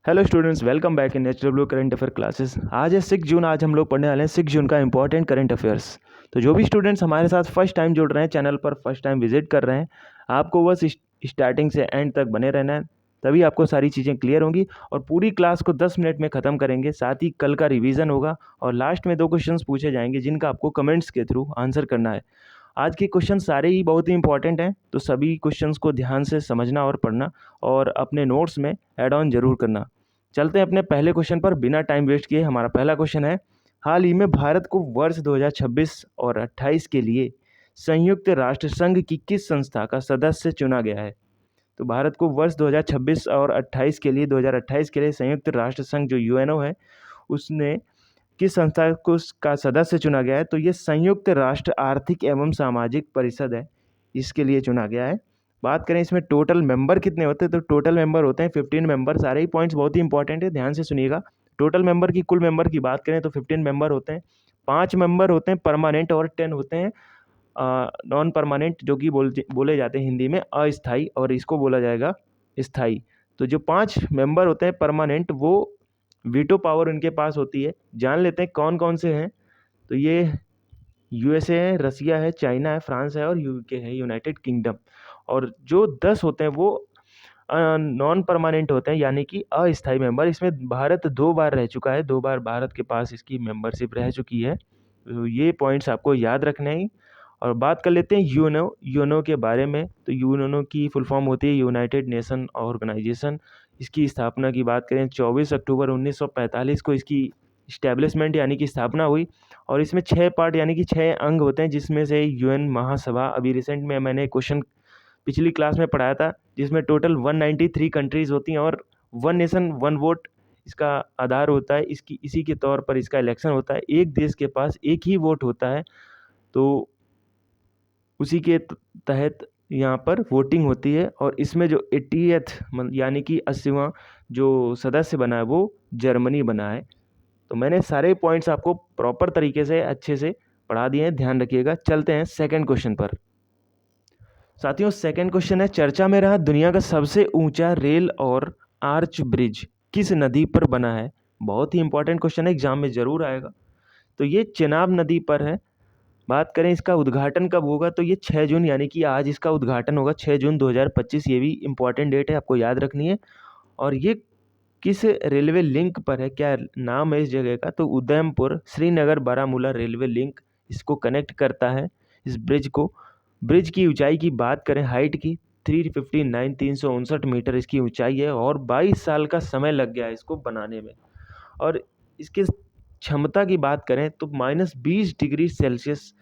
Hello students, welcome back in natural blue current affair classes. आज है 6 जून। आज हम लोग पढ़ने वाले हैं 6 जून का इंपॉर्टेंट करंट अफेयर्स। तो जो भी स्टूडेंट्स हमारे साथ फर्स्ट टाइम जुड़ रहे हैं, चैनल पर फर्स्ट टाइम विजिट कर रहे हैं, आपको बस स्टार्टिंग से एंड तक बने रहना है, तभी आपको सारी चीज़ें क्लियर होंगी। और पूरी क्लास को 10 मिनट में ख़त्म करेंगे। साथ ही कल का रिवीजन होगा और लास्ट में 2 क्वेश्चंस पूछे जाएंगे जिनका आपको कमेंट्स के थ्रू आंसर करना है। आज के क्वेश्चन सारे ही बहुत ही इंपॉर्टेंट हैं, तो सभी क्वेश्चंस को ध्यान से समझना और पढ़ना और अपने नोट्स में ऐड ऑन जरूर करना। चलते हैं अपने पहले क्वेश्चन पर बिना टाइम वेस्ट किए। हमारा पहला क्वेश्चन है, हाल ही में भारत को वर्ष 2026 और 28 के लिए संयुक्त राष्ट्र संघ की किस संस्था का सदस्य चुना गया है? तो भारत को वर्ष 2026 और 28 के लिए 2028 के लिए संयुक्त राष्ट्र संघ जो यूएनओ है, उसने किस संस्था को का सदस्य चुना गया है? तो ये संयुक्त राष्ट्र आर्थिक एवं सामाजिक परिषद है, इसके लिए चुना गया है। बात करें इसमें टोटल मेंबर कितने होते हैं, तो टोटल मेंबर होते हैं 15 मेंबर। सारे ही पॉइंट्स बहुत ही इंपॉर्टेंट है, ध्यान से सुनिएगा। टोटल मेंबर की कुल मेंबर की बात करें तो 15 मेंबर होते हैं। 5 मेंबर होते हैं परमानेंट और 10 होते हैं नॉन परमानेंट, जो कि बोले जाते हैं हिंदी में अस्थाई, और इसको बोला जाएगा स्थाई। तो जो 5 मेंबर होते हैं परमानेंट, वो वीटो पावर उनके पास होती है। जान लेते हैं कौन कौन से हैं। तो ये यूएसए है, रसिया है, चाइना है, फ्रांस है और यूके है, यूनाइटेड किंगडम। और जो 10 होते हैं वो नॉन परमानेंट होते हैं, यानी कि अस्थायी मेंबर। इसमें भारत 2 बार रह चुका है, 2 बार भारत के पास इसकी मेंबरशिप रह चुकी है। तो ये पॉइंट्स आपको याद रखने हैं। और बात कर लेते हैं यूएनओ के बारे में। तो यूएनओ की फुल फॉर्म होती है यूनाइटेड नेशन ऑर्गेनाइजेशन। इसकी स्थापना की बात करें 24 अक्टूबर 1945 को इसकी इस्टेब्लिशमेंट यानी कि स्थापना हुई। और इसमें 6 पार्ट यानी कि 6 अंग होते हैं, जिसमें से यूएन महासभा, अभी रिसेंट में मैंने क्वेश्चन पिछली क्लास में पढ़ाया था, जिसमें टोटल 193 कंट्रीज़ होती हैं और 1 नेशन 1 वोट इसका आधार होता है। इसी के तौर पर इसका इलेक्शन होता है। एक देश के पास एक ही वोट होता है, तो उसी के तहत यहाँ पर वोटिंग होती है। और इसमें जो 80th यानी कि 80वां जो सदस्य बना है वो जर्मनी बना है। तो मैंने सारे पॉइंट्स आपको प्रॉपर तरीके से अच्छे से पढ़ा दिए हैं, ध्यान रखिएगा। चलते हैं सेकंड क्वेश्चन पर। साथियों, सेकंड क्वेश्चन है, चर्चा में रहा दुनिया का सबसे ऊंचा रेल और आर्च ब्रिज किस नदी पर बना है? बहुत ही इंपॉर्टेंट क्वेश्चन है, एग्जाम में जरूर आएगा। तो ये चेनाब नदी पर है। बात करें इसका उद्घाटन कब होगा, तो ये 6 जून यानी कि आज इसका उद्घाटन होगा, 6 जून 2025। ये भी इंपॉर्टेंट डेट है, आपको याद रखनी है। और ये किस रेलवे लिंक पर है, क्या नाम है इस जगह का? तो उदयमपुर श्रीनगर बारामूला रेलवे लिंक इसको कनेक्ट करता है, इस ब्रिज को। ब्रिज की ऊंचाई की बात करें, हाइट की 359 मीटर इसकी ऊंचाई है और 22 साल का समय लग गया है इसको बनाने में। और इसके क्षमता की बात करें तो -20 डिग्री सेल्सियस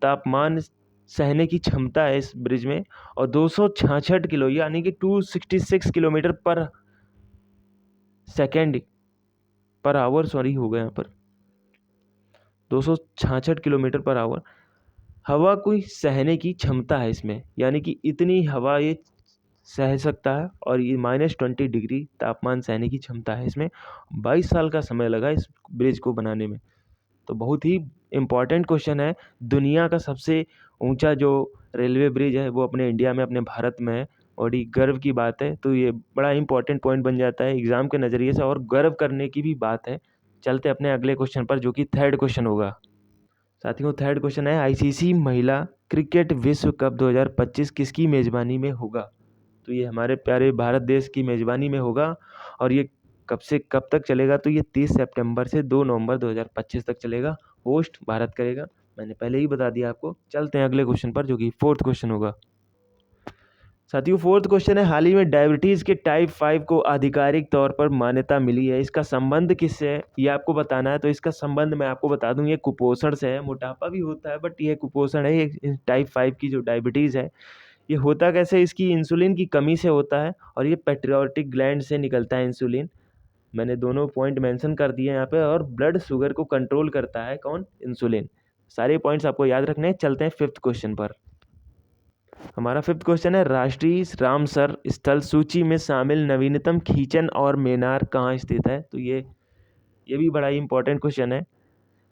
तापमान सहने की क्षमता है इस ब्रिज में। और 266 किलो यानी कि 266 किलोमीटर पर सेकेंड पर आवर, सॉरी हो गया यहाँ पर, 266 किलोमीटर पर आवर हवा को सहने की क्षमता है इसमें, यानी कि इतनी हवा ये सह सकता है। और ये -20 डिग्री तापमान सहने की क्षमता है इसमें। 22 साल का समय लगा इस ब्रिज को बनाने में। तो बहुत ही इम्पॉर्टेंट क्वेश्चन है। दुनिया का सबसे ऊंचा जो रेलवे ब्रिज है वो अपने इंडिया में, अपने भारत में है। और ये गर्व की बात है, तो ये बड़ा इंपॉर्टेंट पॉइंट बन जाता है एग्जाम के नज़रिए से, और गर्व करने की भी बात है। चलते अपने अगले क्वेश्चन पर, जो कि थर्ड क्वेश्चन होगा। साथियों, थर्ड क्वेश्चन है, आईसीसी महिला क्रिकेट विश्व कप 2025 किसकी मेज़बानी में होगा? तो ये हमारे प्यारे भारत देश की मेज़बानी में होगा। और ये कब से कब तक चलेगा? तो ये 30 सितंबर से 2 नवंबर 2025 तक चलेगा। होस्ट भारत करेगा, मैंने पहले ही बता दिया आपको। चलते हैं अगले क्वेश्चन पर, जो कि फोर्थ क्वेश्चन होगा। साथियों, फोर्थ क्वेश्चन है, हाल ही में डायबिटीज़ के टाइप 5 को आधिकारिक तौर पर मान्यता मिली है। इसका संबंध किससे है ये आपको बताना है। तो इसका संबंध मैं आपको बता दूं, ये कुपोषण से है। मोटापा भी होता है, बट ये कुपोषण है। ये टाइप 5 की जो डायबिटीज़ है, ये होता कैसे? इसकी इंसुलिन की कमी से होता है, और ये पैट्रियोटिक ग्लैंड से निकलता है इंसुलिन। मैंने दोनों पॉइंट मेंशन कर दिए यहाँ पे। और ब्लड शुगर को कंट्रोल करता है कौन? इंसुलिन। सारे पॉइंट्स आपको याद रखने हैं। चलते हैं फिफ्थ क्वेश्चन पर। हमारा फिफ्थ क्वेश्चन है, राष्ट्रीय रामसर स्थल सूची में शामिल नवीनतम खींचन और मेनार कहाँ स्थित है? तो ये भी बड़ा ही इंपॉर्टेंट क्वेश्चन है।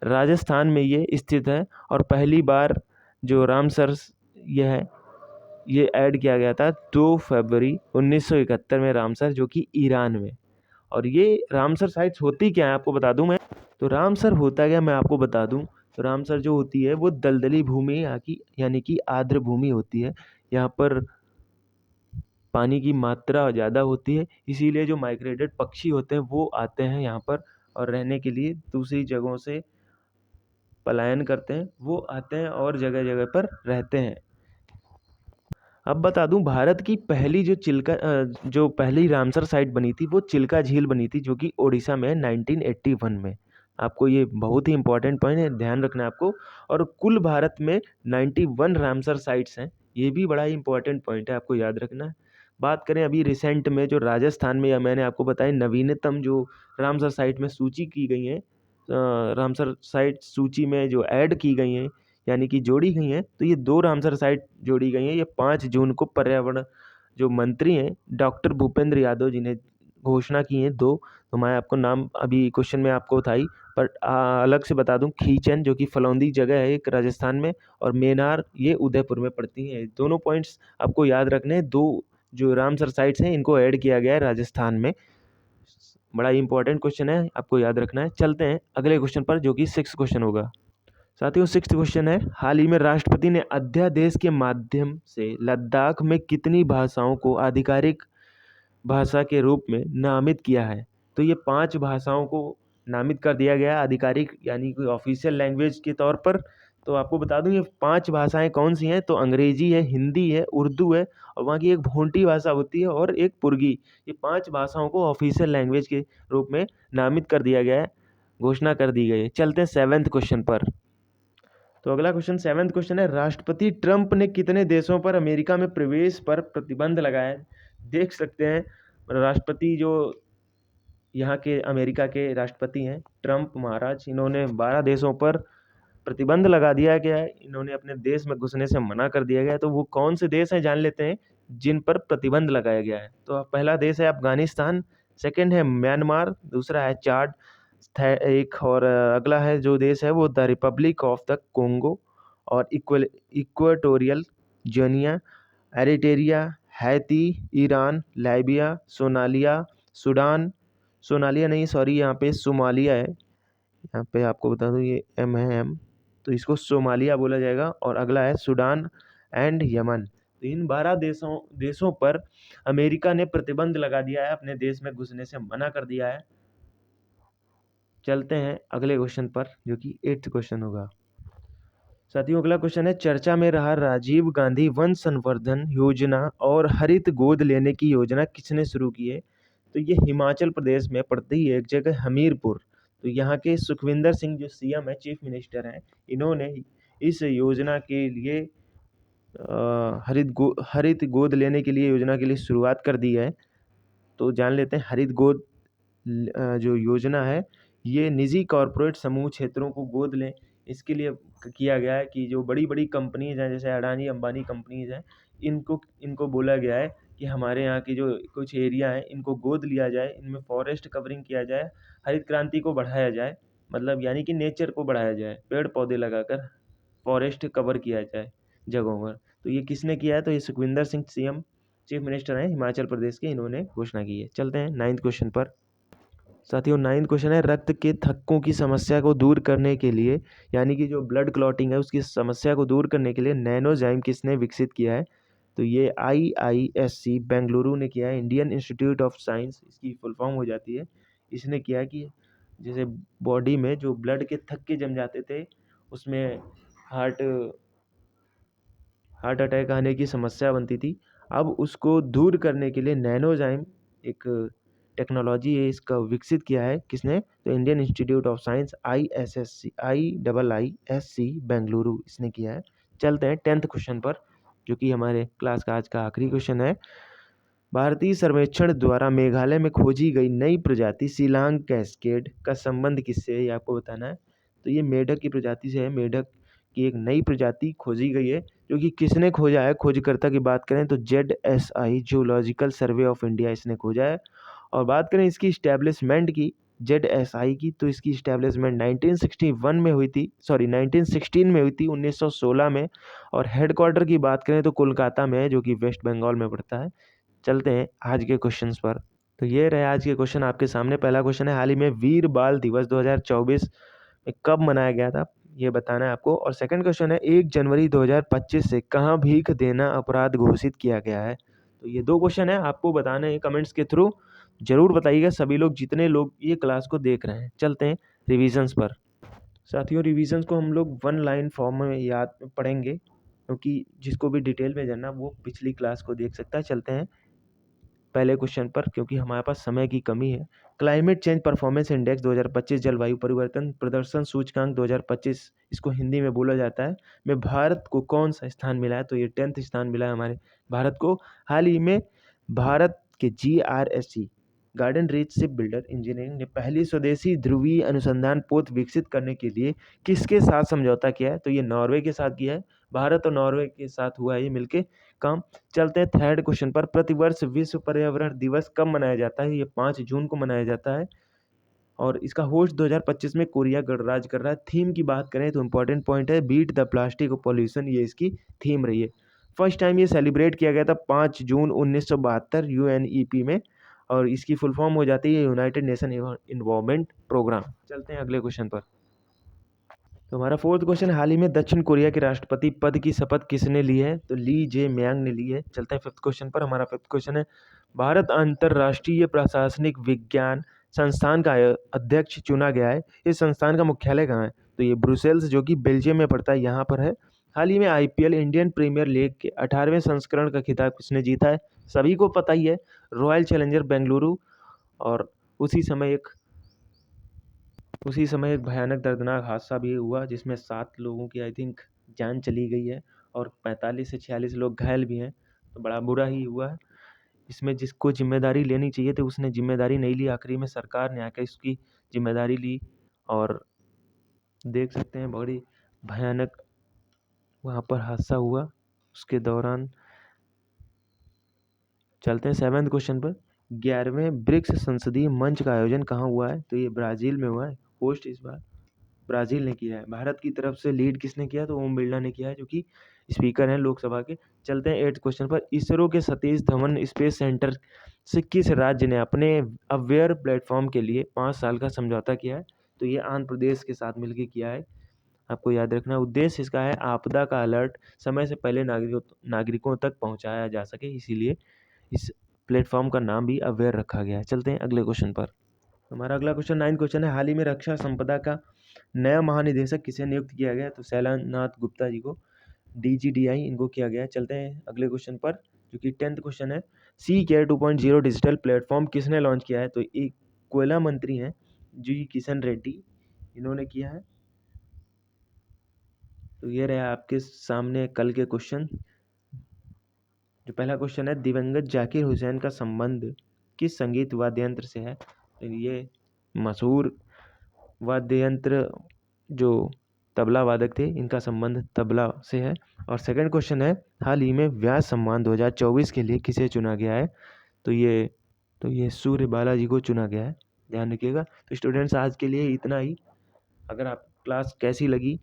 राजस्थान में ये स्थित है। और पहली बार जो रामसर ये है, ये ऐड किया गया था 2 फरवरी 1971 में, रामसर, जो कि ईरान में। और ये रामसर साइट्स होती क्या है आपको बता दूं मैं। तो रामसर होता क्या मैं आपको बता दूं। तो रामसर जो होती है वो दलदली भूमि यहाँ की यानी कि आर्द्र भूमि होती है। यहाँ पर पानी की मात्रा ज़्यादा होती है, इसीलिए जो माइग्रेटेड पक्षी होते हैं वो आते हैं यहाँ पर और रहने के लिए दूसरी जगहों से पलायन करते हैं, वो आते हैं और जगह जगह पर रहते हैं। अब बता दूं भारत की पहली जो पहली रामसर साइट बनी थी वो चिल्का झील बनी थी, जो कि ओडिशा में 1981 में। आपको ये बहुत ही इंपॉर्टेंट पॉइंट है, ध्यान रखना है आपको। और कुल भारत में 91 रामसर साइट्स हैं, ये भी बड़ा ही इंपॉर्टेंट पॉइंट है, आपको याद रखना है। बात करें अभी रिसेंट में जो राजस्थान में, या मैंने आपको बताया नवीनतम जो रामसर साइट में सूची की गई है, रामसर साइट सूची में जो ऐड की गई हैं यानी कि जोड़ी गई हैं, तो ये 2 रामसर साइट जोड़ी गई हैं। ये 5 जून को पर्यावरण जो मंत्री हैं डॉक्टर भूपेंद्र यादव जी ने घोषणा की है 2। तो मैं आपको नाम अभी क्वेश्चन में आपको बताई, पर अलग से बता दूं, खींचन जो कि फलौंदी जगह है एक राजस्थान में, और मेनार ये उदयपुर में पड़ती हैं। दोनों पॉइंट्स आपको याद रखने हैं। 2 जो रामसर साइट्स हैं इनको ऐड किया गया है राजस्थान में। बड़ा इंपॉर्टेंट क्वेश्चन है, आपको याद रखना है। चलते हैं अगले क्वेश्चन पर, जो कि 6th क्वेश्चन होगा। साथियों 6th क्वेश्चन है, हाल ही में राष्ट्रपति ने अध्यादेश के माध्यम से लद्दाख में कितनी भाषाओं को आधिकारिक भाषा के रूप में नामित किया है। तो ये 5 भाषाओं को नामित कर दिया गया है आधिकारिक यानी कि ऑफिशियल लैंग्वेज के तौर पर। तो आपको बता दूं ये 5 भाषाएं कौन सी हैं। तो अंग्रेजी है, हिंदी है, उर्दू है, और वहाँ की एक भोंटी भाषा होती है और एक पुर्गी। ये 5 भाषाओं को ऑफिशियल लैंग्वेज के रूप में नामित कर दिया गया है, घोषणा कर दी गई है। चलते हैं 7th क्वेश्चन पर। तो अगला क्वेश्चन 7th क्वेश्चन है, राष्ट्रपति ट्रंप ने कितने देशों पर अमेरिका में प्रवेश पर प्रतिबंध लगाया है। देख सकते हैं राष्ट्रपति जो यहाँ के अमेरिका के राष्ट्रपति हैं ट्रंप महाराज, इन्होंने 12 देशों पर प्रतिबंध लगा दिया गया है, इन्होंने अपने देश में घुसने से मना कर दिया गया है। तो वो कौन से देश हैं जान लेते हैं जिन पर प्रतिबंध लगाया गया है। तो पहला देश है अफगानिस्तान, सेकंड है म्यांमार, दूसरा है चाड, एक और अगला है जो देश है वो the republic of the Congo, और Equatorial Guinea, Eritrea, Haiti, Iran, Libya, Somalia नहीं सॉरी, यहाँ पे सोमालिया है। यहाँ पे आपको बता दूँ ये एम है एम, तो इसको सोमालिया बोला जाएगा। और अगला है सूडान एंड यमन। तो इन 12 देशों पर अमेरिका ने प्रतिबंध लगा दिया है, अपने देश में घुसने से मना कर दिया है। चलते हैं अगले क्वेश्चन पर, जो कि 8th क्वेश्चन होगा। साथियों अगला क्वेश्चन है, चर्चा में रहा राजीव गांधी वन संवर्धन योजना और हरित गोद लेने की योजना किसने शुरू की है। तो ये हिमाचल प्रदेश में पड़ती है एक जगह हमीरपुर। तो यहाँ के सुखविंदर सिंह जो सीएम है, चीफ मिनिस्टर हैं, इन्होंने इस योजना के लिए हरित गोद लेने के लिए योजना के लिए शुरुआत कर दी है। तो जान लेते हैं हरित गोद जो योजना है ये निजी कॉरपोरेट समूह क्षेत्रों को गोद लें, इसके लिए किया गया है कि जो बड़ी बड़ी कंपनीज हैं जैसे अडानी अंबानी कंपनीज हैं, इनको बोला गया है कि हमारे यहाँ की जो कुछ एरिया है इनको गोद लिया जाए, इनमें फॉरेस्ट कवरिंग किया जाए, हरित क्रांति को बढ़ाया जाए, मतलब यानी कि नेचर को बढ़ाया जाए, पेड़ पौधे लगाकर फॉरेस्ट कवर किया जाए जगहों पर। तो ये किसने किया है। तो ये Sukhwinder Singh CM chief minister हैं हिमाचल प्रदेश के, इन्होंने घोषणा की है। चलते हैं 9th क्वेश्चन पर। साथियों 9th क्वेश्चन है, रक्त के थक्कों की समस्या को दूर करने के लिए यानी कि जो ब्लड क्लॉटिंग है उसकी समस्या को दूर करने के लिए नैनोजाइम किसने विकसित किया है। तो ये IISc बेंगलुरु ने किया है, इंडियन इंस्टीट्यूट ऑफ साइंस इसकी फुल फॉर्म हो जाती है। इसने किया है कि जैसे बॉडी में जो ब्लड के थक्के जम जाते थे, उसमें हार्ट अटैक आने की समस्या बनती थी, अब उसको दूर करने के लिए नैनोजाइम एक टेक्नोलॉजी है, इसका विकसित किया है किसने। तो Indian institute of science IISc Bengaluru इसने किया है। चलते हैं 10th क्वेश्चन पर, जो कि हमारे क्लास का आज का आखिरी क्वेश्चन है। भारतीय सर्वेक्षण द्वारा मेघालय में खोजी गई नई प्रजाति शिलांग कैस्केड का संबंध किससे है, ये आपको बताना है। तो ये मेढक की प्रजाति से है, मेढक की एक नई प्रजाति खोजी गई है, जो कि किसने खोजा है। खोजकर्ता की बात करें तो ZSI zoological survey of India इसने खोजा है। और बात करें इसकी इस्टेब्लिशमेंट की, ZSI की, तो इसकी इस्टेब्लिशमेंट 1916 में हुई थी 1916 में। और हेडक्वार्टर की बात करें तो कोलकाता में है, जो कि वेस्ट बंगाल में पड़ता है। चलते हैं आज के क्वेश्चंस पर। तो ये रहे आज के क्वेश्चन आपके सामने। पहला क्वेश्चन है, हाल ही में वीर बाल दिवस 2024 में कब मनाया गया था, ये बताना है आपको। और सेकंड क्वेश्चन है, 1 जनवरी 2025 से कहाँ भीख देना अपराध घोषित किया गया है। तो ये दो क्वेश्चन है, आपको बताना है कमेंट्स के थ्रू। जरूर बताइएगा सभी लोग, जितने लोग ये क्लास को देख रहे हैं। चलते हैं रिविजन्स पर। साथियों, रिविजन्स को हम लोग 1 लाइन फॉर्म में याद पढ़ेंगे, क्योंकि जिसको भी डिटेल में जानना वो पिछली क्लास को देख सकता है। चलते हैं पहले क्वेश्चन पर, क्योंकि हमारे पास समय की कमी है। क्लाइमेट चेंज परफॉर्मेंस इंडेक्स 2025, जलवायु परिवर्तन प्रदर्शन सूचकांक 2025, इसको हिंदी में बोला जाता है, में भारत को कौन सा स्थान मिला है। तो ये 10th स्थान मिला है हमारे भारत को। हाल ही में भारत के GRSC garden reach ship builder engineering ने पहली स्वदेशी ध्रुवीय अनुसंधान पोत विकसित करने के लिए किसके साथ समझौता किया है। तो ये नॉर्वे के साथ किया है। भारत और नॉर्वे के साथ हुआ है ये मिलके काम। चलते हैं थर्ड क्वेश्चन पर। प्रतिवर्ष विश्व पर्यावरण दिवस कब मनाया जाता है। ये 5 जून को मनाया जाता है और इसका होस्ट 2025 में कोरिया गणराज्य कर रहा है। थीम की बात करें तो इंपॉर्टेंट पॉइंट है, बीट द प्लास्टिक पॉल्यूशन, ये इसकी थीम रही है। फर्स्ट टाइम ये सेलिब्रेट किया गया था 5 जून 1972 UNEP में, और इसकी फुल फॉर्म हो जाती है यूनाइटेड नेशन इन्वायरमेंट प्रोग्राम। चलते हैं अगले क्वेश्चन पर। तो हमारा फोर्थ क्वेश्चन, हाल ही में दक्षिण कोरिया के राष्ट्रपति पद की शपथ किसने ली है। तो ली जे म्यांग ने ली है। चलते हैं फिफ्थ क्वेश्चन पर। हमारा फिफ्थ क्वेश्चन है, भारत अंतर्राष्ट्रीय प्रशासनिक विज्ञान संस्थान का अध्यक्ष चुना गया है। इस संस्थान का मुख्यालय कहाँ है। तो ये ब्रुसेल्स, जो कि बेल्जियम में पड़ता है, यहाँ पर है। हाल ही में IPL इंडियन प्रीमियर लीग के 18वें संस्करण का खिताब किसने जीता है। सभी को पता ही है, रॉयल चैलेंजर बेंगलुरु। और उसी समय एक भयानक दर्दनाक हादसा भी हुआ, जिसमें 7 लोगों की आई थिंक जान चली गई है और 45 से 46 लोग घायल भी हैं। तो बड़ा बुरा ही हुआ है। इसमें जिसको जिम्मेदारी लेनी चाहिए थी उसने जिम्मेदारी नहीं ली। आखिरी में सरकार ने आकर इसकी जिम्मेदारी ली और देख सकते हैं बड़ी भयानक वहाँ पर हादसा हुआ उसके दौरान। चलते हैं 7वें क्वेश्चन पर। 11वें ब्रिक्स संसदीय मंच का आयोजन कहाँ हुआ है। तो ये ब्राज़ील में हुआ है। होस्ट इस बार ब्राज़ील ने किया है। भारत की तरफ से लीड किसने किया। तो ओम बिरला ने किया है, जो कि स्पीकर हैं लोकसभा के। चलते हैं 8th क्वेश्चन पर। इसरो के सतीश धवन स्पेस सेंटर से किस राज्य ने अपने अवेयर प्लेटफॉर्म के लिए 5 साल का समझौता किया है। तो ये आंध्र प्रदेश के साथ मिलकर किया है। आपको याद रखना, उद्देश्य इसका है आपदा का अलर्ट समय से पहले नागरिकों तक पहुंचाया जा सके, इसीलिए इस प्लेटफॉर्म का नाम भी अवेयर रखा गया है। चलते हैं अगले क्वेश्चन पर। हमारा अगला क्वेश्चन 9th क्वेश्चन है, हाल ही में रक्षा संपदा का नया महानिदेशक किसे नियुक्त किया गया है। तो शैलानाथ गुप्ता जी को, DGDI इनको किया गया है। चलते हैं अगले क्वेश्चन पर, जो कि 10th क्वेश्चन है। CCare 2.0 डिजिटल प्लेटफॉर्म किसने लॉन्च किया है। तो एक कोयला मंत्री हैं जी किशन रेड्डी, इन्होंने किया है। तो ये रहा आपके सामने कल के क्वेश्चन। जो पहला क्वेश्चन है, दिवंगत जाकिर हुसैन का संबंध किस संगीत वाद्य यंत्र से है। तो ये मशहूर वाद्य यंत्र जो तबला वादक थे, इनका संबंध तबला से है। और सेकंड क्वेश्चन है, हाल ही में व्यास सम्मान 2024 के लिए किसे चुना गया है। तो ये सूर्य बालाजी को चुना गया है, ध्यान रखिएगा। तो स्टूडेंट्स, आज के लिए इतना ही। अगर आप क्लास कैसी लगी,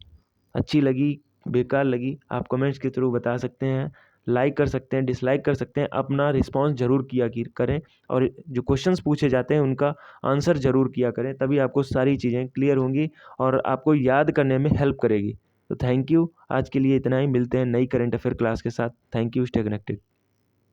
अच्छी लगी, बेकार लगी, आप कमेंट्स के थ्रू बता सकते हैं। लाइक कर सकते हैं, डिसलाइक कर सकते हैं, अपना रिस्पांस जरूर किया करें। और जो क्वेश्चंस पूछे जाते हैं उनका आंसर जरूर किया करें, तभी आपको सारी चीज़ें क्लियर होंगी और आपको याद करने में हेल्प करेगी। तो थैंक यू, आज के लिए इतना ही। मिलते हैं नई करंट अफेयर क्लास के साथ। Thank you, stay connected.